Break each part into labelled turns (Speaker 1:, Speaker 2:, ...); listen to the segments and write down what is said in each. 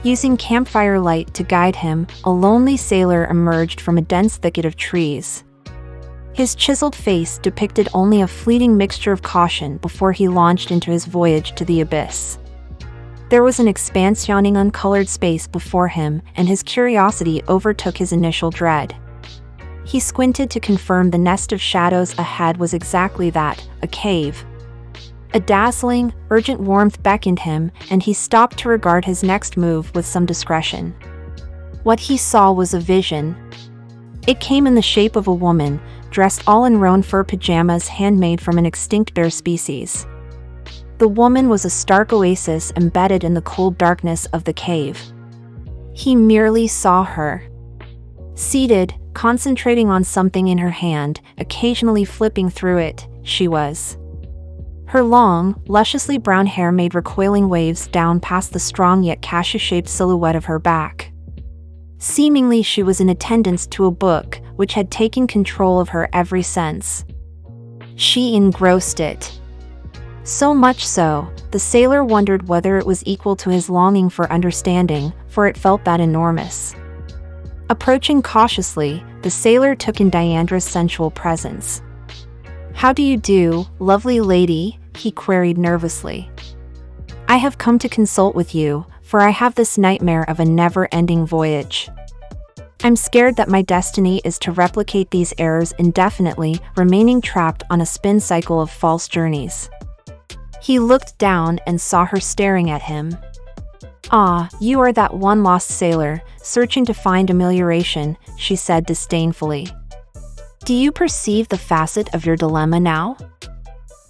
Speaker 1: Using campfire light to guide him, a lonely sailor emerged from a dense thicket of trees. His chiseled face depicted only a fleeting mixture of caution before he launched into his voyage to the abyss. There was an expanse yawning uncolored space before him, and his curiosity overtook his initial dread. He squinted to confirm the nest of shadows ahead was exactly that, a cave. A dazzling, urgent warmth beckoned him, and he stopped to regard his next move with some discretion. What he saw was a vision. It came in the shape of a woman, dressed all in roan fur pajamas handmade from an extinct bear species. The woman was a stark oasis embedded in the cold darkness of the cave. He merely saw her. Seated, concentrating on something in her hand, occasionally flipping through it, she was. Her long, lusciously brown hair made recoiling waves down past the strong yet cashew-shaped silhouette of her back. Seemingly she was in attendance to a book, which had taken control of her every sense. She engrossed it. So much so, the sailor wondered whether it was equal to his longing for understanding, for it felt that enormous. Approaching cautiously, the sailor took in Diandra's sensual presence. "How do you do, lovely lady?" he queried nervously. "I have come to consult with you, for I have this nightmare of a never-ending voyage. I'm scared that my destiny is to replicate these errors indefinitely, remaining trapped on a spin cycle of false journeys." He looked down and saw her staring at him. "Ah, you are that one lost sailor, searching to find amelioration," she said disdainfully. "Do you perceive the facet of your dilemma now?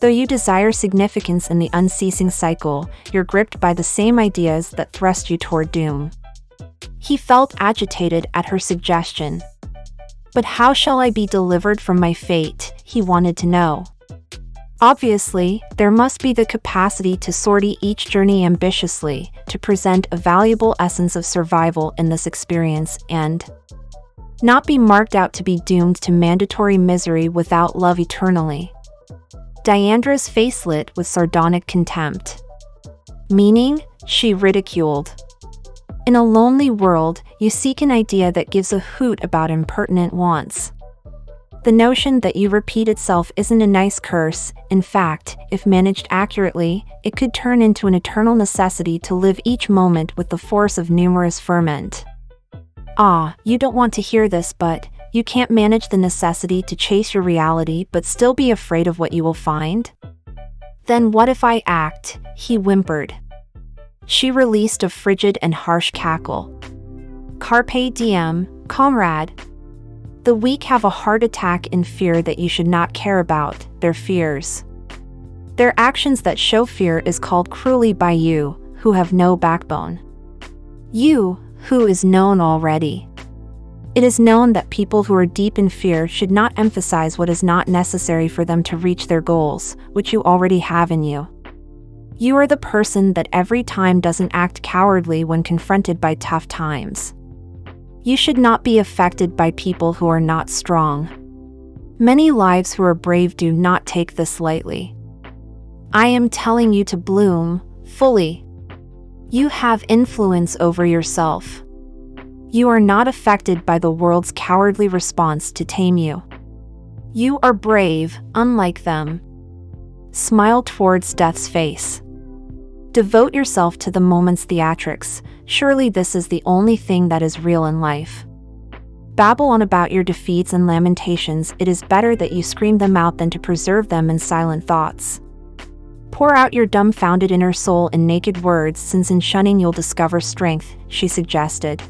Speaker 1: Though you desire significance in the unceasing cycle, you're gripped by the same ideas that thrust you toward doom." He felt agitated at her suggestion. "But how shall I be delivered from my fate?" he wanted to know. Obviously, there must be the capacity to sortie each journey ambitiously, to present a valuable essence of survival in this experience, and not be marked out to be doomed to mandatory misery without love eternally. Diandra's face lit with sardonic contempt. "Meaning?" she ridiculed. "In a lonely world, you seek an idea that gives a hoot about impertinent wants. The notion that you repeat itself isn't a nice curse. In fact, if managed accurately, it could turn into an eternal necessity to live each moment with the force of numerous ferment. Ah, you don't want to hear this, but you can't manage the necessity to chase your reality but still be afraid of what you will find? Then what if I act?" he whimpered. She released a frigid and harsh cackle. "Carpe diem, comrade. The weak have a heart attack in fear that you should not care about, their fears. Their actions that show fear is called cruelly by you, who have no backbone. You, who is known already. It is known that people who are deep in fear should not emphasize what is not necessary for them to reach their goals, which you already have in you. You are the person that every time doesn't act cowardly when confronted by tough times. You should not be affected by people who are not strong. Many lives who are brave do not take this lightly. I am telling you to bloom, fully. You have influence over yourself. You are not affected by the world's cowardly response to tame you. You are brave, unlike them. Smile towards death's face. Devote yourself to the moment's theatrics. Surely this is the only thing that is real in life. Babble on about your defeats and lamentations. It is better that you scream them out than to preserve them in silent thoughts. Pour out your dumbfounded inner soul in naked words, since in shunning you'll discover strength," she suggested.